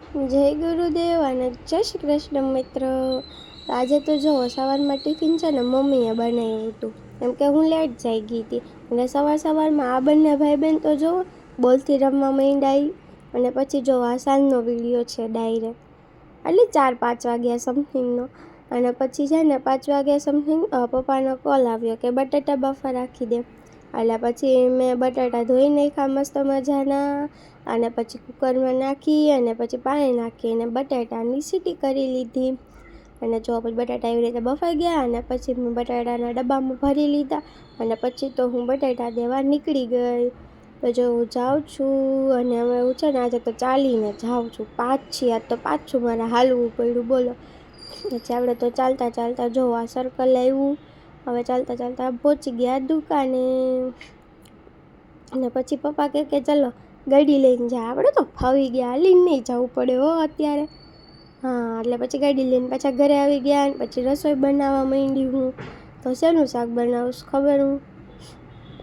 જય ગુરુદેવ અને જય શ્રી કૃષ્ણ મિત્રો. આજે તો જો સવારમાં ટિફિન છે ને મમ્મીએ બનાવ્યું હતું, એમ કે હું લેટ જઈ ગઈ હતી અને સવારમાં આ બંને ભાઈ બહેન તો જો બોલથી રમવા માંડ્યા. અને પછી જો આ સાંજનો વિડીયો છે ડાયરેક્ટ, એટલે 4-5 વાગ્યા સમથિંગનો. અને પછી છે ને 5 વાગ્યા સમથિંગ પપ્પાનો કોલ આવ્યો કે બટાટા બાફા રાખી દે. એટલે પછી મેં બટાટા ધોઈ નાખ્યા મસ્ત મજાના, અને પછી કુકરમાં નાખી અને પછી પાણી નાખી અને બટાટાની સીટી કરી લીધી. અને જો પછી બટાટા એવી રીતે બફાઈ ગયા અને પછી મેં બટાટાના ડબ્બામાં ભરી લીધા. અને પછી તો હું બટાટા દેવા નીકળી ગઈ. તો જો હું જાઉં છું અને હવે હું છે ને આજે તો ચાલીને જાઉં છું, પાછી આજ તો પાછું મારે હાલવું પડ્યું બોલો. પછી આપણે તો ચાલતા જો આ સર્કલ આવ્યું. હવે ચાલતા પહોંચી ગયા દુકાને. અને પછી પપ્પા કહે કે ચલો ગાડી લઈને જાય, આપણે તો ફાવી ગયા, હાલીને નહીં જવું પડે હો અત્યારે. હા, એટલે પછી ગાડી લઈને પાછા ઘરે આવી ગયા અને પછી રસોઈ બનાવવા માંડી હું. તો શેનું શાક બનાવું ખબર હું?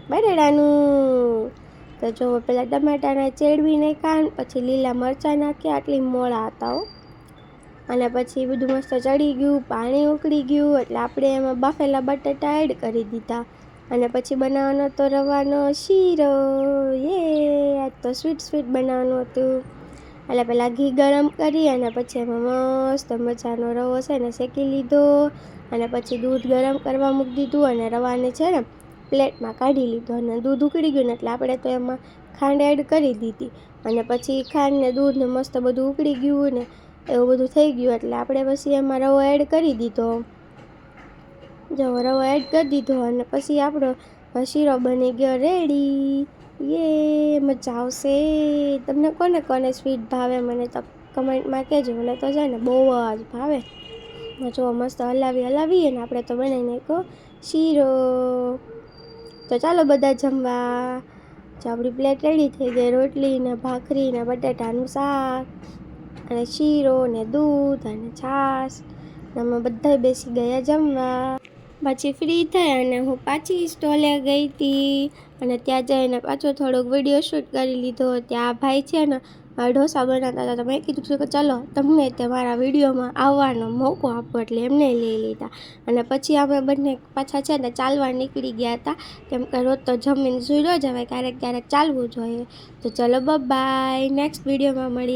બટેટાનું. તો જો પહેલાં ટમાટાના ચેડવી નાખ્યા, પછી લીલા મરચાં નાખ્યા, આટલી મોળા હતા હો. અને પછી બધું મસ્ત ચડી ગયું, પાણી ઉકળી ગયું, એટલે આપણે એમાં બાફેલા બટાટા એડ કરી દીધા. અને પછી બનાવવાનો તો રવાનો શીરો. આજ તો સ્વીટ બનાવવાનું હતું. એટલે પહેલાં ઘી ગરમ કરી અને પછી એમાં મસ્ત મજાનો રવો છે ને શેકી લીધો. અને પછી દૂધ ગરમ કરવા મૂકી દીધું અને રવાને છે ને પ્લેટમાં કાઢી લીધો. અને દૂધ ઉકળી ગયું ને એટલે આપણે તો એમાં ખાંડ એડ કરી દીધી. અને પછી ખાંડ ને દૂધ ને મસ્ત બધું ઉકળી ગયું ને એવું બધું થઈ ગયું એટલે આપણે પછી એમાં રવો એડ કરી દીધો. જો રવો એડ કરી દીધો અને પછી આપણો શીરો બની ગયો રેડી. મજા આવશે. તમને કોને સ્વીટ ભાવે મને તો કમેન્ટમાં કહેજો. મને તો છે ને બહુ જ ભાવે. જો મસ્ત હલાવી અને આપણે તો બનાવી નાખ્યો શીરો. તો ચાલો બધા જમવા. જો આપણી પ્લેટ રેડી થઈ ગઈ, રોટલી ને ભાખરી ને બટાટાનું શાક અને શીરો ને દૂધ અને છાશ. અમે બધા બેસી ગયા જમવા. પછી ફ્રી થઈ અને હું પાછી સ્ટોલે ગઈ હતી અને ત્યાં જઈને પાછો થોડોક વિડીયો શૂટ કરી લીધો. ત્યાં ભાઈ છે ને ઢોસા બનાવતા હતા, તો મેં કીધું કે ચલો તમને તે મારા વિડીયોમાં આવવાનો મોકો આપો, એટલે એમને લઈ લીધા. અને પછી અમે બંને પાછા છે ને ચાલવા નીકળી ગયા હતા, કેમ કે રોજ તો જમીને સૂઈ ન જવાય, ક્યારેક ચાલવું જોઈએ. તો ચલો બાય, નેક્સ્ટ વિડીયોમાં મળીએ.